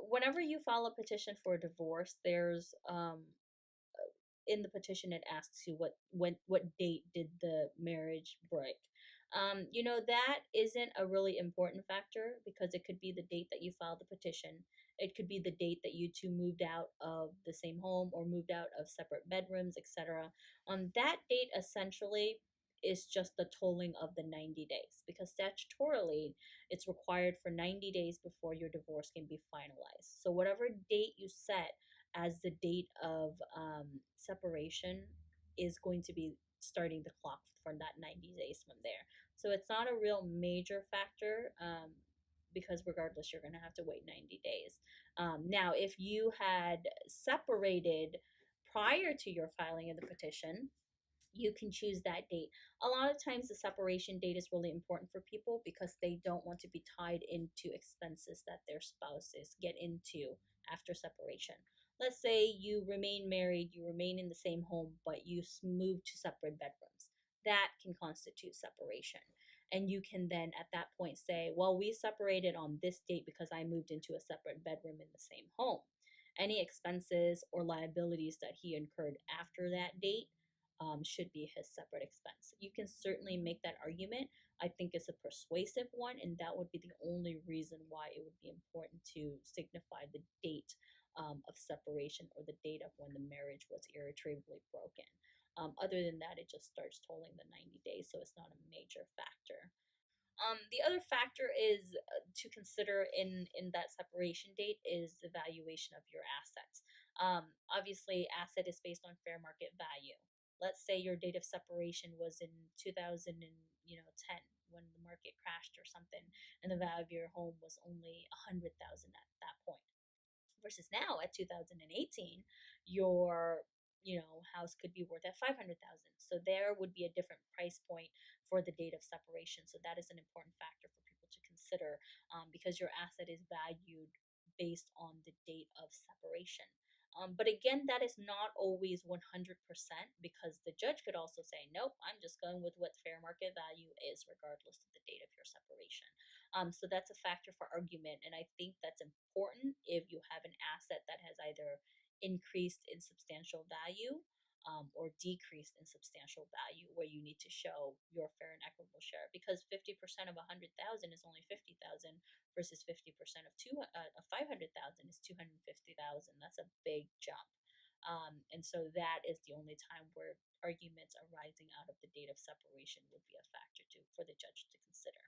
whenever you file a petition for a divorce, there's in the petition it asks you what date did the marriage break. That isn't a really important factor because it could be the date that you filed the petition. It could be the date that you two moved out of the same home or moved out of separate bedrooms, etc. On that date, essentially, is just the tolling of the 90 days because statutorily it's required for 90 days before your divorce can be finalized. So whatever date you set as the date of separation is going to be starting the clock for that 90 days from there. So it's not a real major factor because regardless, you're going to have to wait 90 days. Now, if you had separated prior to your filing of the petition, you can choose that date. A lot of times, the separation date is really important for people because they don't want to be tied into expenses that their spouses get into after separation. Let's say you remain married, you remain in the same home, but you move to separate bedrooms. That can constitute separation. And you can then at that point say, well, we separated on this date because I moved into a separate bedroom in the same home. Any expenses or liabilities that he incurred after that date should be his separate expense. You can certainly make that argument. I think it's a persuasive one, and that would be the only reason why it would be important to signify the date of separation or the date of when the marriage was irretrievably broken. Other than that, it just starts tolling the 90 days, so it's not a major factor. The other factor is to consider in that separation date is the valuation of your assets. Obviously, asset is based on fair market value. Let's say your date of separation was in 2010 when the market crashed or something, and the value of your home was only 100,000 at that point versus now at 2018 your house could be worth at 500,000. So there would be a different price point for the date of separation. So that is an important factor for people to consider because your asset is valued based on the date of separation. But again, that is not always 100% because the judge could also say, nope, I'm just going with what fair market value is, regardless of the date of your separation. So that's a factor for argument. And I think that's important if you have an asset that has either increased in substantial value or decreased in substantial value, where you need to show your fair and equitable share. Because 50% of 100,000 is only 50,000 versus 50% of 500,000 is 250,000. That's a big jump. And so that is the only time where arguments arising out of the date of separation would be a factor for the judge to consider.